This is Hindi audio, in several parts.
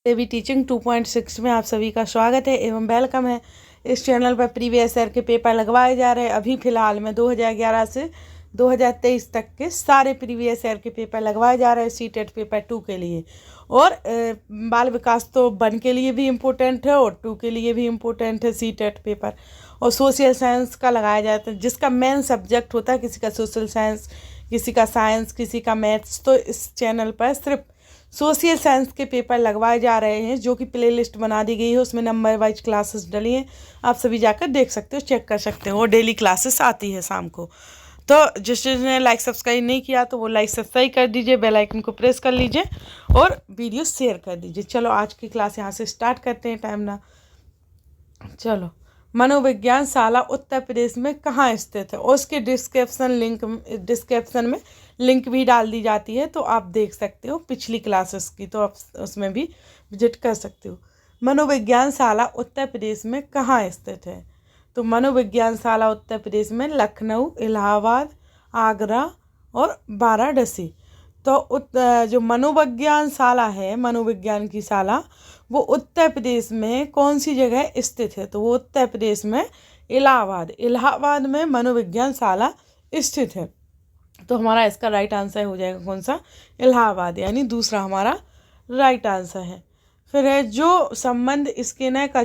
देवी टीचिंग 2.6 में आप सभी का स्वागत है एवं वेलकम है। इस चैनल पर प्रीवियस ईयर के पेपर लगवाए जा रहे हैं। अभी फ़िलहाल में 2011 से 2023 तक के सारे प्रीवियस ईयर के पेपर लगवाए जा रहे हैं सीटेट पेपर 2 के लिए। और बाल विकास तो 1 के लिए भी इम्पोर्टेंट है और 2 के लिए भी इम्पोर्टेंट है सीटेट पेपर। और सोशल साइंस का लगाया जाता है, जिसका मेन सब्जेक्ट होता है किसी का सोशल साइंस, किसी का साइंस, किसी का मैथ्स। तो इस चैनल पर सिर्फ सोशल साइंस के पेपर लगवाए जा रहे हैं, जो कि प्लेलिस्ट बना दी गई है। उसमें नंबर वाइज क्लासेस डली हैं, आप सभी जाकर देख सकते हो, चेक कर सकते हो। और डेली क्लासेस आती है शाम को। तो जिसने लाइक सब्सक्राइब नहीं किया तो वो लाइक सब्सक्राइब कर दीजिए, बेल आइकन को प्रेस कर लीजिए और वीडियो शेयर कर दीजिए। चलो आज की क्लास यहाँ से स्टार्ट करते हैं, टाइम ना। चलो, मनोविज्ञान शाला उत्तर प्रदेश में कहाँ स्थित है, और उसके डिस्क्रिप्शन में लिंक भी डाल दी जाती है, तो आप देख सकते हो पिछली क्लासेस की, तो आप उसमें भी विजिट कर सकते हो। मनोविज्ञान शाला उत्तर प्रदेश में कहाँ स्थित है, तो मनोविज्ञान शाला उत्तर प्रदेश में लखनऊ, इलाहाबाद, आगरा और वाराणसी। तो जो मनोविज्ञान शाला है, मनोविज्ञान की शाला, वो उत्तर प्रदेश में कौन सी जगह स्थित है, तो वो उत्तर प्रदेश में इलाहाबाद में मनोविज्ञान शाला स्थित है। तो हमारा इसका राइट आंसर हो जाएगा कौन सा, इलाहाबाद, यानी दूसरा हमारा राइट आंसर है। फिर है जो संबंध स्किनर का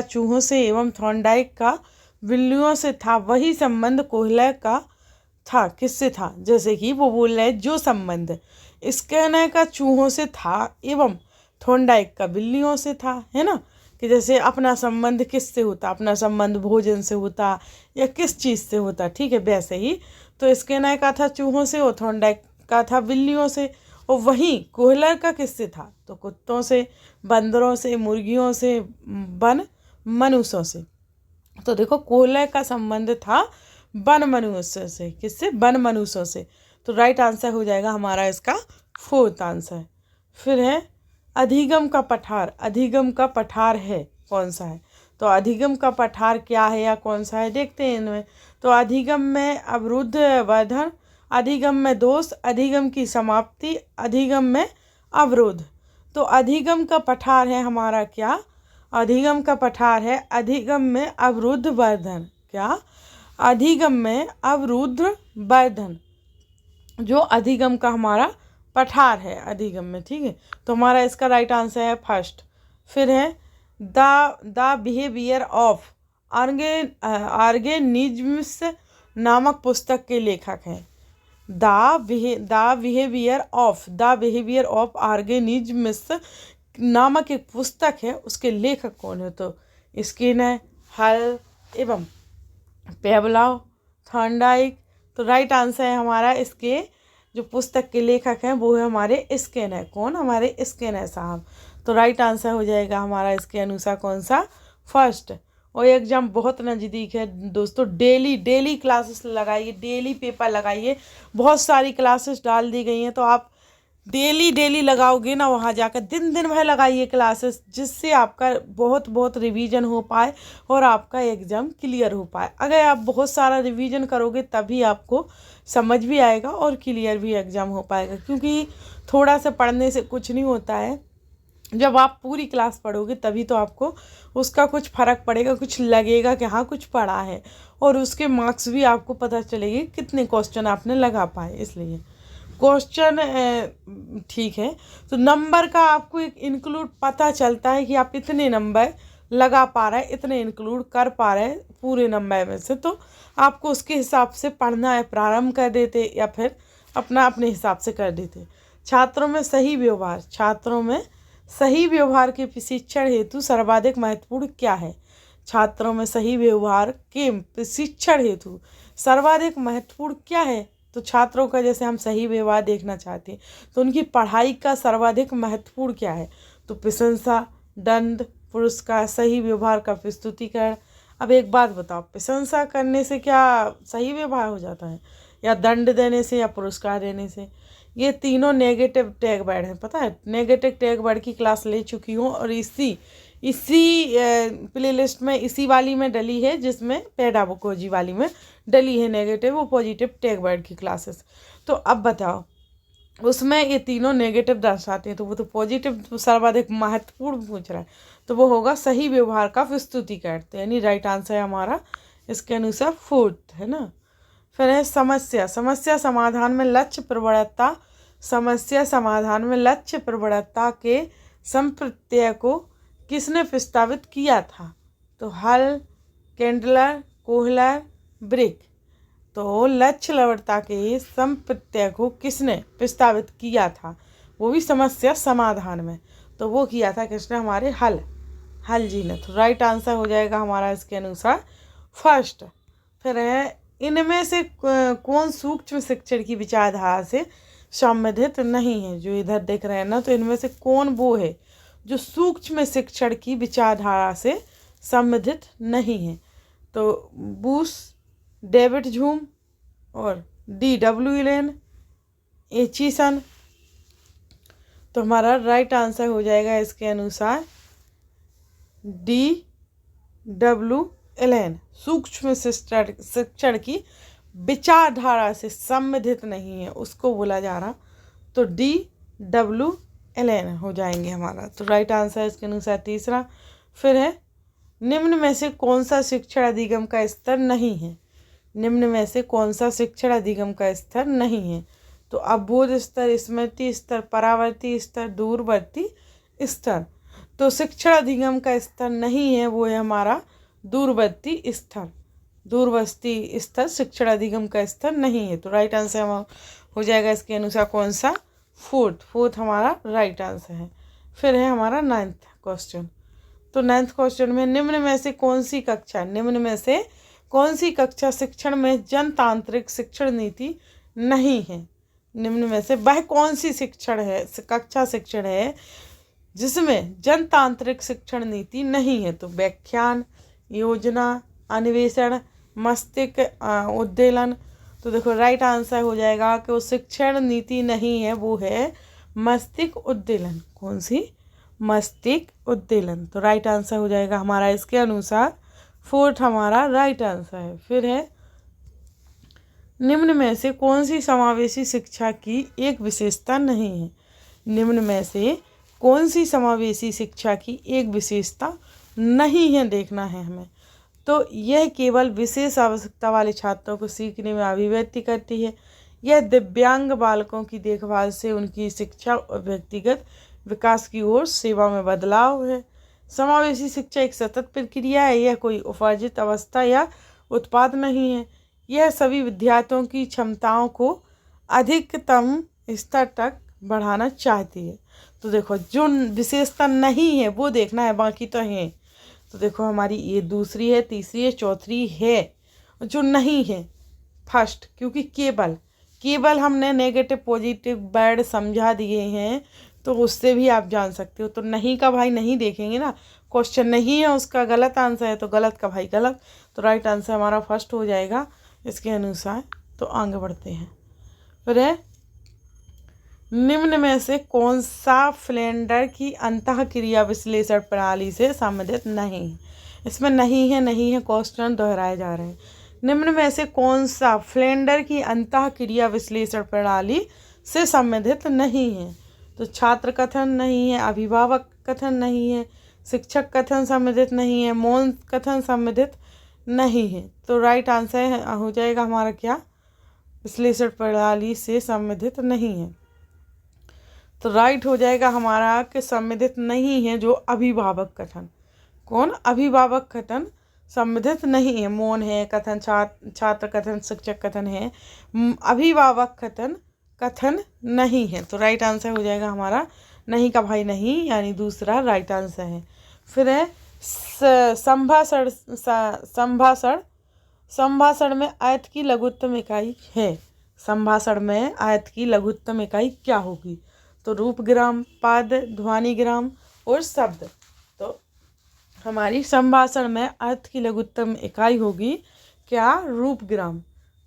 चूहों से एवं थॉर्नडाइक का बिल्लियों से था, वही संबंध कोहलर का था, किससे था। जैसे कि वो बोल रहे हैं जो संबंध स्किनर का चूहों से था एवं थॉर्नडाइक का बिल्लियों से था, है ना, कि जैसे अपना संबंध किससे होता, अपना संबंध भोजन से होता या किस चीज़ से होता, ठीक है। वैसे ही तो स्किनर का था चूहों से और थॉर्नडाइक का था बिल्लियों से। और वहीं कोहलर का किससे था, तो कुत्तों से, बंदरों से, मुर्गियों से, मनुष्यों से। तो देखो, कोहलर का संबंध था वन मनुष्य से, किससे, वन मनुष्यों से। तो राइट आंसर हो जाएगा हमारा इसका 4th आंसर। फिर है अधिगम का पठार है कौन सा है, तो अधिगम का पठार क्या है या कौन सा है, देखते हैं इनमें। तो अधिगम में अवरुद्ध वर्धन, अधिगम में दोष, अधिगम की समाप्ति, अधिगम में अवरोध। तो अधिगम का पठार है हमारा क्या, अधिगम का पठार है अधिगम में अवरुद्ध वर्धन। क्या, अधिगम में अवरुद्ध वर्धन, जो अधिगम का हमारा पठार है अधिगम में, ठीक है। तो हमारा इसका राइट आंसर है फर्स्ट। फिर है द बिहेवियर ऑफ ऑर्गेनिजम्स नामक पुस्तक के लेखक हैं। द बिहेवियर ऑफ ऑर्गेनिजम्स नामक एक पुस्तक है, उसके लेखक कौन है, तो स्किनर, हल एवं पेवलव, थॉर्नडाइक। तो राइट आंसर है हमारा इसके जो पुस्तक के लेखक हैं वो है हमारे स्किनर। कौन, हमारे स्किनर साहब। तो राइट आंसर हो जाएगा हमारा इसके अनुसार कौन सा, फर्स्ट। और एग्ज़ाम बहुत नज़दीक है दोस्तों, डेली क्लासेस लगाइए, डेली पेपर लगाइए। बहुत सारी क्लासेस डाल दी गई हैं, तो आप डेली लगाओगे ना, वहाँ जाकर दिन भर लगाइए क्लासेस, जिससे आपका बहुत रिवीजन हो पाए और आपका एग्ज़ाम क्लियर हो पाए। अगर आप बहुत सारा रिवीजन करोगे तभी आपको समझ भी आएगा और क्लियर भी एग्ज़ाम हो पाएगा, क्योंकि थोड़ा सा पढ़ने से कुछ नहीं होता है। जब आप पूरी क्लास पढ़ोगे तभी तो आपको उसका कुछ फ़र्क पड़ेगा, कुछ लगेगा कि हाँ कुछ पढ़ा है, और उसके मार्क्स भी आपको पता चलेगी कितने क्वेश्चन आपने लगा पाए। इसलिए क्वेश्चन ठीक है, तो नंबर का आपको एक इंक्लूड पता चलता है कि आप इतने नंबर लगा पा रहे हैं, इतने इंक्लूड कर पा रहे हैं पूरे नंबर में से, तो आपको उसके हिसाब से पढ़ना है, प्रारंभ कर देते या फिर अपने हिसाब से कर देते। छात्रों में सही व्यवहार के प्रशिक्षण हेतु सर्वाधिक महत्वपूर्ण क्या है, छात्रों में सही व्यवहार के प्रशिक्षण हेतु सर्वाधिक महत्वपूर्ण क्या है। तो छात्रों का जैसे हम सही व्यवहार देखना चाहते हैं, तो उनकी पढ़ाई का सर्वाधिक महत्वपूर्ण क्या है, तो प्रशंसा, दंड, पुरस्कार, सही व्यवहार का प्रस्तुतिकरण। अब एक बात बताओ, प्रशंसा करने से क्या सही व्यवहार हो जाता है, या दंड देने से, या पुरस्कार देने से। ये तीनों नेगेटिव टैग वर्ड हैं, पता है। नेगेटिव टैग वर्ड की क्लास ले चुकी हूँ, और इसी प्लेलिस्ट में इसी वाली में डली है, जिसमें पेडागोजी वाली में डली है नेगेटिव और पॉजिटिव टैग वर्ड की क्लासेस। तो अब बताओ, उसमें ये तीनों नेगेटिव दर्शाते हैं, तो वो तो पॉजिटिव सर्वाधिक महत्वपूर्ण पूछ रहा है, तो वो होगा सही व्यवहार का विस्तृतीकरण। तो यानी राइट आंसर है हमारा इसके अनुसार फोर्थ, है ना। फिर है समस्या। समस्या समाधान में लक्ष्य प्रवणता। समस्या समाधान में लक्ष्य प्रवणता के संप्रत्यय को किसने प्रस्तावित किया था? तो हल, केंडलर, कोहलर, ब्रिक। तो लक्ष्य लवणता के संप्रत्यय को किसने प्रस्तावित किया था, वो भी समस्या समाधान में? तो वो किया था किसने? हमारे हल जी ने। तो राइट आंसर हो जाएगा हमारा इसके अनुसार फर्स्ट। फिर है इनमें से कौन सूक्ष्म शिक्षण की विचारधारा से संबंधित नहीं है? जो इधर देख रहे हैं ना, तो इनमें से कौन वो है जो सूक्ष्म शिक्षण की विचारधारा से संबंधित नहीं है? तो बूस, डेविड ह्यूम और D.W. Allen, Aitchison. तो हमारा राइट आंसर हो जाएगा इसके अनुसार D.W. एलेन। सूक्ष्म शिक्षण की विचारधारा से संबंधित नहीं है उसको बोला जा रहा, तो D.W. एलेन हो जाएंगे हमारा। तो राइट आंसर इसके अनुसार तीसरा। फिर है निम्न में से कौन सा शिक्षण अधिगम का स्तर नहीं है? निम्न में से कौन सा शिक्षण अधिगम का स्तर नहीं है? तो अबोध स्तर, स्मृति स्तर, परावर्ती स्तर, दूरवर्ती स्तर। तो शिक्षण अधिगम का स्तर नहीं है, वो है हमारा दूरवर्ती स्तर। दूरवर्ती स्तर शिक्षण अधिगम का स्तर नहीं है। तो राइट आंसर हो जाएगा इसके अनुसार कौन सा? फोर्थ हमारा राइट आंसर है। फिर है हमारा 9th क्वेश्चन। तो 9th क्वेश्चन में निम्न में से कौन सी कक्षा शिक्षण में जनतांत्रिक शिक्षण नीति नहीं है? निम्न में से वह कौन सी कक्षा शिक्षण है जिसमें जनतांत्रिक शिक्षण नीति नहीं है? तो व्याख्यान, योजना, अन्वेषण, मस्तिष्क उद्दीलन। तो देखो राइट आंसर हो जाएगा कि वो शिक्षण नीति नहीं है, वो है मस्तिष्क उद्दीलन। कौन सी? मस्तिष्क उद्दीलन। तो राइट आंसर हो जाएगा हमारा इसके अनुसार फोर्थ हमारा राइट आंसर है। फिर है निम्न में से कौन सी समावेशी शिक्षा की एक विशेषता नहीं है? निम्न में से कौन सी समावेशी शिक्षा की एक विशेषता नहीं है, देखना है हमें। तो यह केवल विशेष आवश्यकता वाले छात्रों को सीखने में अभिव्यक्ति करती है। यह दिव्यांग बालकों की देखभाल से उनकी शिक्षा और व्यक्तिगत विकास की ओर सेवा में बदलाव है। समावेशी शिक्षा एक सतत प्रक्रिया है, यह कोई उपार्जित अवस्था या उत्पाद नहीं है। यह सभी विद्यार्थियों की क्षमताओं को अधिकतम स्तर तक बढ़ाना चाहती है। तो देखो जो विशेषता नहीं है वो देखना है, बाकी तो है। तो देखो हमारी ये दूसरी है, तीसरी है, चौथी है। जो नहीं है फर्स्ट, क्योंकि केवल हमने नेगेटिव पॉजिटिव वर्ड समझा दिए हैं, तो उससे भी आप जान सकते हो। तो नहीं का भाई नहीं देखेंगे ना, क्वेश्चन नहीं है उसका गलत आंसर है, तो गलत का भाई गलत। तो राइट आंसर हमारा फर्स्ट हो जाएगा इसके अनुसार। तो आगे बढ़ते हैं। फिर है निम्न में से कौन सा फ्लेंडर की अंतःक्रिया विश्लेषण प्रणाली से संबंधित नहीं है? इसमें नहीं है क्वेश्चन दोहराए जा रहे हैं। निम्न में से कौन सा फ्लेंडर की अंतःक्रिया विश्लेषण प्रणाली से संबंधित नहीं है? तो छात्र कथन नहीं है, अभिभावक कथन नहीं है, शिक्षक कथन संबंधित नहीं है, मौन कथन संबंधित नहीं है। तो राइट आंसर हो जाएगा हमारा क्या? विश्लेषण प्रणाली से संबंधित नहीं है। तो राइट हो जाएगा हमारा कि संबंधित नहीं है जो अभिभावक कथन। कौन? अभिभावक कथन संबंधित नहीं है। मौन है कथन, छात्र कथन, शिक्षक कथन है, अभिभावक कथन नहीं है। तो राइट आंसर हो जाएगा हमारा नहीं का भाई नहीं, यानी दूसरा राइट आंसर है। फिर है संभाषण में आयत की लघुत्तम इकाई है। संभाषण में आयत की लघुत्तम इकाई क्या होगी? तो रूपग्राम, पद, ध्वनिग्राम और शब्द। तो हमारी संभाषण में अर्थ की लघुत्तम इकाई होगी क्या?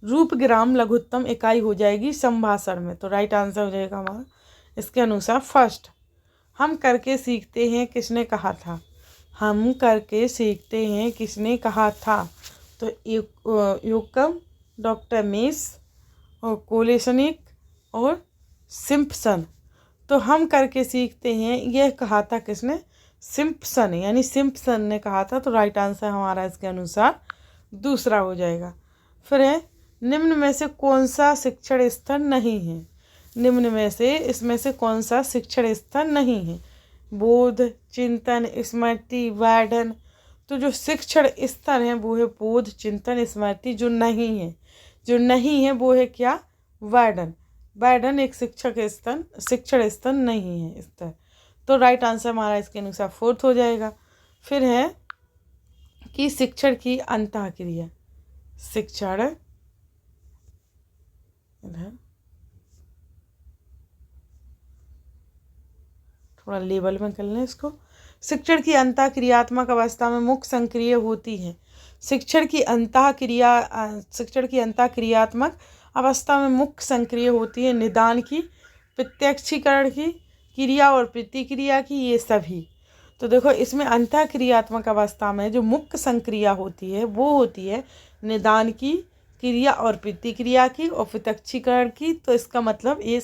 रूपग्राम लघुत्तम इकाई हो जाएगी संभाषण में। तो राइट आंसर हो जाएगा हमारा इसके अनुसार फर्स्ट। हम करके सीखते हैं किसने कहा था? हम करके सीखते हैं किसने कहा था? तो यूकम, डॉक्टर मेस और कोलेशनिक और सिम्पसन। तो हम करके सीखते हैं, यह कहा था किसने? सिम्पसन, यानी सिम्पसन ने कहा था। तो राइट आंसर हमारा इसके अनुसार दूसरा हो जाएगा। फिर है, निम्न में से कौन सा शिक्षण स्तर नहीं है? निम्न में से इसमें से कौन सा शिक्षण स्तर नहीं है? बोध, चिंतन, स्मृति, वर्णन। तो जो शिक्षण स्तर है वो है बोध, चिंतन, स्मृति। जो नहीं है, जो नहीं है वो है क्या? वर्णन। वर्णन एक शिक्षण स्तर नहीं है स्तर। तो राइट आंसर हमारा इसके अनुसार फोर्थ हो जाएगा। फिर है कि शिक्षण की अंतःक्रिया। शिक्षण, इधर थोड़ा लेवल में कर लें इसको। शिक्षण की अंतःक्रियात्मक अवस्था में मुख्य संक्रिय होती है। शिक्षण की अंतःक्रियात्मक अवस्था में मुख्य संक्रिय होती है निदान की, प्रत्यक्षीकरण की, क्रिया और प्रतिक्रिया की, ये सभी। तो देखो इसमें अंतःक्रियात्मक अवस्था में जो मुख्य संक्रिया होती है वो होती है निदान की, क्रिया और प्रतिक्रिया की और प्रत्यक्षीकरण की। तो इसका मतलब ये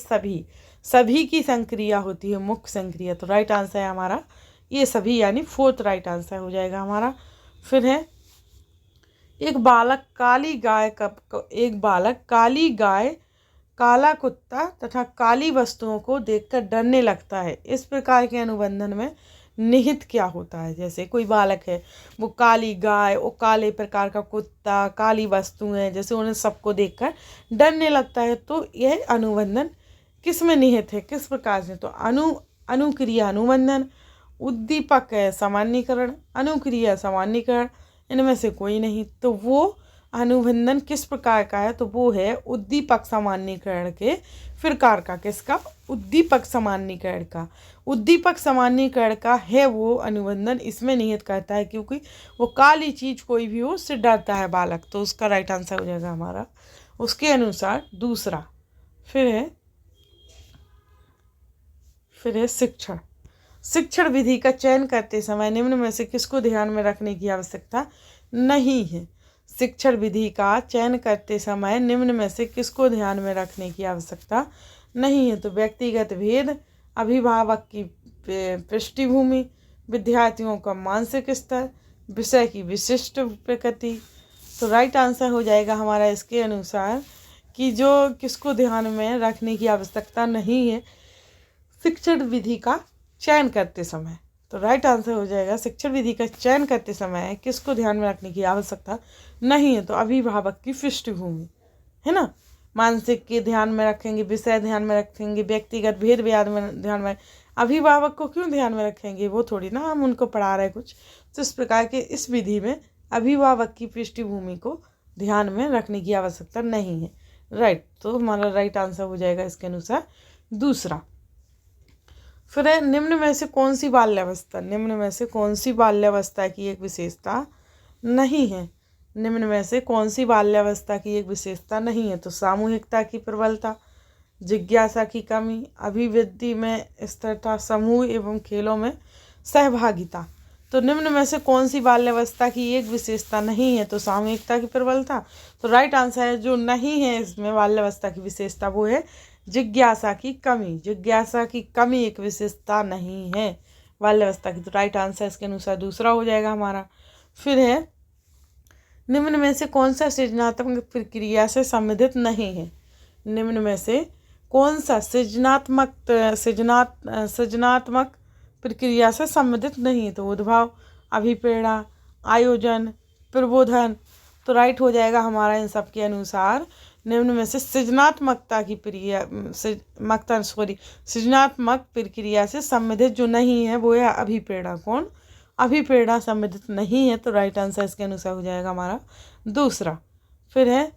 सभी की संक्रिया होती है मुख्य संक्रिया। तो राइट आंसर है हमारा ये सभी, यानी फोर्थ राइट आंसर हो जाएगा हमारा। फिर है, एक बालक काली गाय, काला कुत्ता तथा काली वस्तुओं को देखकर डरने लगता है। इस प्रकार के अनुबंधन में निहित क्या होता है? जैसे कोई बालक है, वो काली गाय और काले प्रकार का कुत्ता, काली वस्तुएं, जैसे उन्हें सबको देखकर डरने लगता है। तो यह अनुबंधन किस में निहित है, किस प्रकार से? तो अनुक्रिया अनुबंधन, उद्दीपक है सामान्यीकरण, अनुक्रिया सामान्यीकरण, इनमें से कोई नहीं। तो वो अनुबंधन किस प्रकार का है? तो वो है उद्दीपक सामान्यीकरण के प्रकार का। किसका? उद्दीपक सामान्यीकरण का। उद्दीपक सामान्यीकरण का है वो अनुबंधन, इसमें निहित करता है, क्योंकि वो काली चीज कोई भी हो उससे डरता है बालक। तो उसका राइट आंसर हो जाएगा हमारा उसके अनुसार दूसरा। फिर है शिक्षण विधि का चयन करते समय निम्न में से किसको ध्यान में रखने की आवश्यकता नहीं है? शिक्षण विधि का चयन करते समय निम्न में से किसको ध्यान में रखने की आवश्यकता नहीं है? तो व्यक्तिगत भेद, अभिभावक की पृष्ठभूमि, विद्यार्थियों का मानसिक स्तर, विषय की विशिष्ट प्रकृति। तो राइट आंसर हो जाएगा हमारा इसके अनुसार कि जो किसको ध्यान में रखने की आवश्यकता नहीं है शिक्षण विधि का चयन करते समय। तो राइट आंसर हो जाएगा शिक्षण विधि का चयन करते समय किसको ध्यान में रखने की आवश्यकता नहीं है? तो अभिभावक की पृष्ठभूमि, है ना। मानसिक के ध्यान में रखेंगे, विषय ध्यान में रखेंगे, व्यक्तिगत भेद ध्यान में। अभिभावक को क्यों ध्यान में रखेंगे? वो थोड़ी ना हम उनको पढ़ा रहे कुछ। तो इस प्रकार के इस विधि में अभिभावक की पृष्ठभूमि को ध्यान में रखने की आवश्यकता नहीं है। राइट, तो हमारा राइट आंसर हो जाएगा इसके अनुसार दूसरा। फिर है, निम्न में से कौन सी बाल्यावस्था, निम्न में से कौन सी बाल्यावस्था की एक विशेषता नहीं है? निम्न में से कौन सी बाल्यावस्था की एक विशेषता नहीं है? तो सामूहिकता की प्रबलता, जिज्ञासा की कमी, अभिवृद्धि में स्थिरता, समूह एवं खेलों में सहभागिता। तो निम्न में से कौन सी बाल्यावस्था की एक विशेषता नहीं है? तो सामूहिकता की प्रबलता। तो राइट आंसर है जो नहीं है इसमें बाल्यावस्था की विशेषता वो है जिज्ञासा की कमी। जिज्ञासा की कमी एक विशेषता नहीं है बाल्यावस्था की। तो राइट आंसर इसके अनुसार दूसरा हो जाएगा हमारा। फिर है, निम्न में से कौन सा सृजनात्मक प्रक्रिया से संबंधित नहीं है? निम्न में से कौन सा सृजनात्मक प्रक्रिया से संबंधित नहीं है? तो उद्भव, अभिप्रेरणा, आयोजन, प्रबोधन। तो राइट हो जाएगा हमारा इन सब के अनुसार निम्न में से सृजनात्मक प्रक्रिया से संबंधित जो नहीं है वो है अभिप्रेरणा। कौन? अभिप्रेरणा संबंधित नहीं है। तो राइट आंसर इसके अनुसार हो जाएगा हमारा दूसरा। फिर है,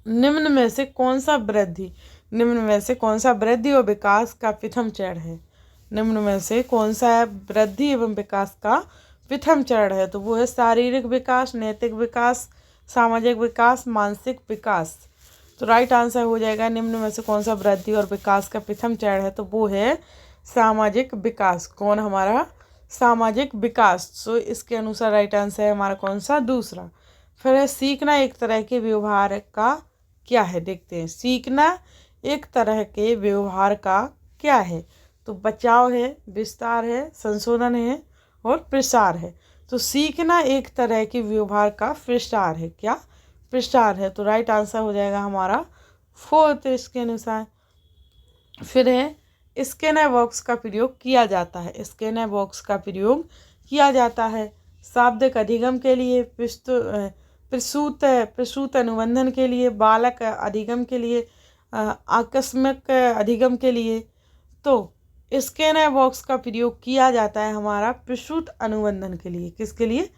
निम्न में से कौन सा वृद्धि, निम्न में से कौन सा वृद्धि और विकास का प्रथम चरण है? निम्न में से कौन सा वृद्धि एवं विकास का प्रथम चरण है? तो वो है शारीरिक विकास, नैतिक विकास, सामाजिक विकास, मानसिक विकास। तो राइट आंसर हो जाएगा निम्न में से कौन सा वृद्धि और विकास का प्रथम चरण है? तो वो है सामाजिक विकास। कौन? हमारा सामाजिक विकास। सो इसके अनुसार राइट आंसर है हमारा कौन सा? दूसरा। फिर है, सीखना एक तरह के व्यवहार का क्या है? देखते हैं। सीखना एक तरह के व्यवहार का क्या है? तो बचाव है, विस्तार है, संशोधन है और प्रसार है। तो सीखना एक तरह के व्यवहार का प्रसार है। क्या? प्रसार है। तो राइट आंसर हो जाएगा हमारा 4th इसके अनुसार। फिर है स्कैनर बॉक्स का प्रयोग किया जाता है। स्कैनर बॉक्स का प्रयोग किया जाता है शाब्दिक अधिगम के लिए, प्रसूत अनुबंधन के लिए, बालक अधिगम के लिए, आकस्मिक अधिगम के लिए। तो स्कैनर बॉक्स का प्रयोग किया जाता है हमारा प्रसूत अनुबंधन के लिए। किसके लिए?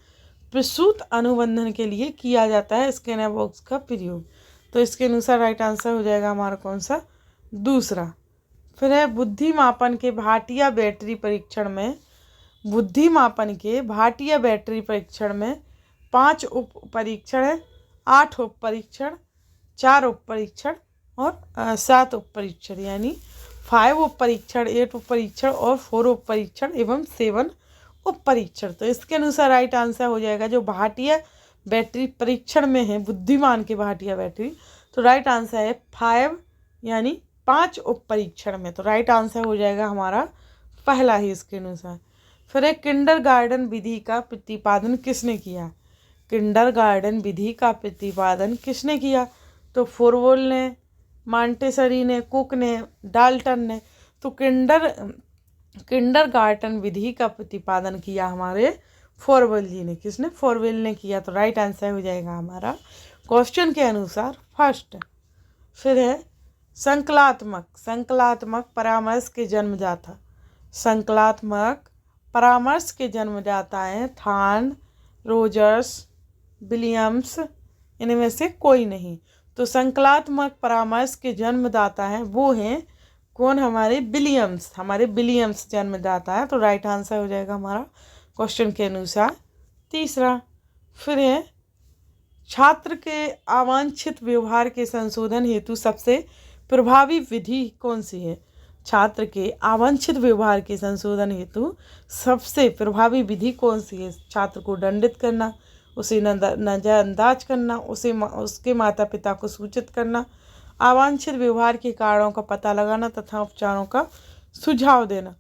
प्रसूत अनुबंधन के लिए किया जाता है स्कैनर बॉक्स का प्रयोग। तो इसके अनुसार राइट आंसर हो जाएगा हमारा कौन सा? दूसरा। फिर है बुद्धिमापन के भाटिया बैटरी परीक्षण में, बुद्धिमापन के भाटिया बैटरी परीक्षण में 5 उप परीक्षण है, 8 उप परीक्षण, 4 उप परीक्षण और 7 उप परीक्षण, यानी 5 उप परीक्षण, 8 उप परीक्षण और 4 उप परीक्षण एवं 7 उप परीक्षण। तो इसके अनुसार राइट आंसर हो जाएगा जो भाटिया बैटरी परीक्षण में है, बुद्धिमान के भाटिया बैटरी, तो राइट आंसर है 5 यानी 5 उप परीक्षण में। तो राइट आंसर हो जाएगा हमारा पहला ही इसके अनुसार। फिर एक किंडरगार्टन विधि का प्रतिपादन किसने किया? किंडरगार्टन विधि का प्रतिपादन किसने किया? तो फोरवेल ने, मॉन्टेसरी ने, कुक ने, डाल्टन ने। तो किंडरगार्टन विधि का प्रतिपादन किया हमारे फोरवेल जी ने। किसने? फोरवेल ने किया। तो राइट आंसर हो जाएगा हमारा क्वेश्चन के अनुसार फर्स्ट। फिर है संकलात्मक परामर्श के जन्मदाता। संकलात्मक परामर्श के जन्मदाता हैं थॉर्न, रोजर्स, विलियम्स, इनमें से कोई नहीं। तो संकलात्मक परामर्श के जन्मदाता हैं वो हैं कौन? हमारे विलियम्स। हमारे विलियम्स जन्मदाता है। तो राइट आंसर हो जाएगा हमारा क्वेश्चन के अनुसार तीसरा। फिर है छात्र के अवांछित व्यवहार के संशोधन हेतु सबसे प्रभावी विधि कौन सी है? छात्र के अवांछित व्यवहार के संशोधन हेतु सबसे प्रभावी विधि कौन सी है? छात्र को दंडित करना, उसे नजरअंदाज करना, उसके माता पिता को सूचित करना, अवांछित व्यवहार के कारणों का पता लगाना तथा उपचारों का सुझाव देना।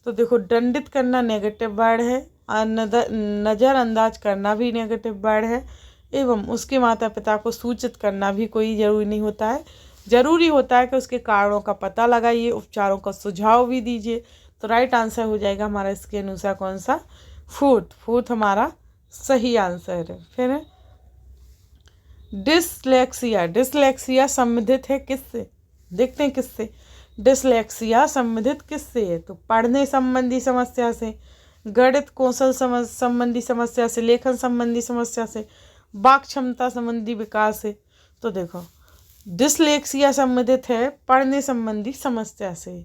तो देखो, दंडित करना नेगेटिव वर्ड है, नज़रअंदाज करना भी नेगेटिव वर्ड है, एवं उसके माता पिता को सूचित करना भी कोई ज़रूरी नहीं होता है। ज़रूरी होता है कि उसके कारणों का पता लगाइए, उपचारों का सुझाव भी दीजिए। तो राइट आंसर हो जाएगा हमारा इसके अनुसार कौन सा? फोर्थ हमारा सही आंसर है। फिर डिसलेक्सिया संबंधित है किससे? देखते हैं किससे। डिसलेक्सिया संबंधित किससे है? तो पढ़ने संबंधी समस्या से, गणित कौशल संबंधी समस्या से, लेखन संबंधी समस्या से, वाक क्षमता संबंधी विकास से। तो देखो, डिसलेक्सिया संबंधित है पढ़ने संबंधी समस्या से,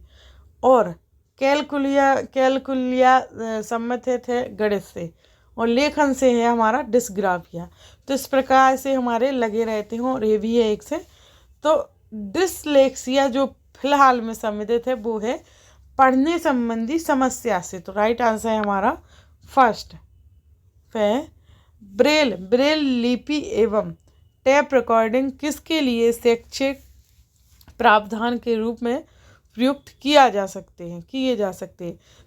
और कैलकुलिया संबंधित है गणित से, और लेखन से है हमारा डिस्ग्राफिया। तो इस प्रकार से हमारे लगे रहते हों, और ये भी है एक से। तो डिसलेक्सिया जो फिलहाल में संबंधित है वो है पढ़ने संबंधी समस्या से। तो राइट आंसर है हमारा फर्स्ट। फिर ब्रेल लिपि एवं टेप रिकॉर्डिंग किसके लिए शैक्षिक प्रावधान के रूप में प्रयुक्त किए जा सकते हैं?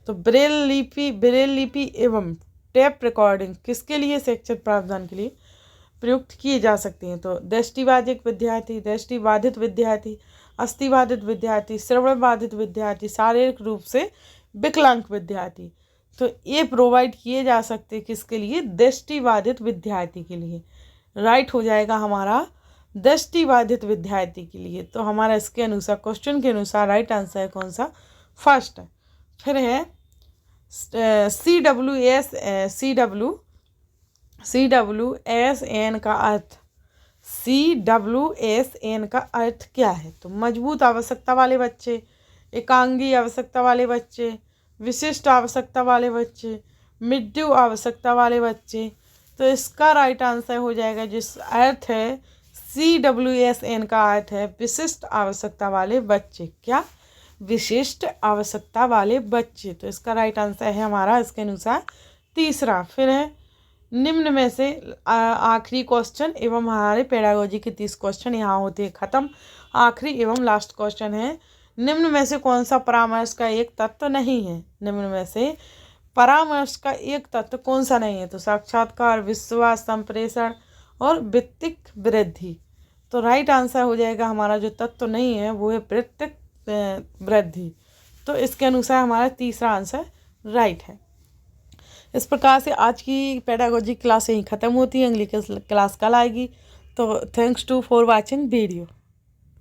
तो ब्रेल लिपि एवं टेप रिकॉर्डिंग किसके लिए शैक्षिक प्रावधान के लिए प्रयुक्त किए जा सकते हैं? तो दृष्टिबाधित विद्यार्थी, दृष्टिबाधित विद्यार्थी, अस्थिबाधित विद्यार्थी, श्रवण बाधित विद्यार्थी, शारीरिक रूप से विकलांग विद्यार्थी। तो ये प्रोवाइड किए जा सकते किसके लिए? दृष्टिबाधित विद्यार्थी के लिए। राइट हो जाएगा हमारा दृष्टिबाधित विद्यार्थी के लिए। तो हमारा इसके अनुसार क्वेश्चन के अनुसार राइट आंसर है कौन सा? फर्स्ट। फिर है CWSN का अर्थ। CWSN का अर्थ क्या है? तो मजबूत आवश्यकता वाले बच्चे, एकांगी आवश्यकता वाले बच्चे, विशिष्ट आवश्यकता वाले बच्चे, मृदु आवश्यकता वाले बच्चे। तो इसका राइट आंसर हो जाएगा, जिस अर्थ है CWSN का अर्थ है विशिष्ट आवश्यकता वाले बच्चे। क्या? विशिष्ट आवश्यकता वाले बच्चे। तो इसका राइट आंसर है हमारा इसके अनुसार तीसरा। फिर है निम्न में से आखिरी क्वेश्चन एवं हमारे पेडागोजी के 30 क्वेश्चन यहाँ होते हैं ख़त्म। आखिरी एवं लास्ट क्वेश्चन है, निम्न में से कौन सा परामर्श का एक तत्व नहीं है? निम्न में से परामर्श का एक तत्व कौन सा नहीं है? तो साक्षात्कार, विश्वास, संप्रेषण और वित्तिक वृद्धि। तो राइट आंसर हो जाएगा हमारा जो तत्व नहीं है वो है वित्तिक वृद्धि। तो इसके अनुसार हमारा तीसरा आंसर राइट है। इस प्रकार से आज की पेडागोजी क्लास यहीं ख़त्म होती है। अगली क्लास कल आएगी। तो thanks to for watching video.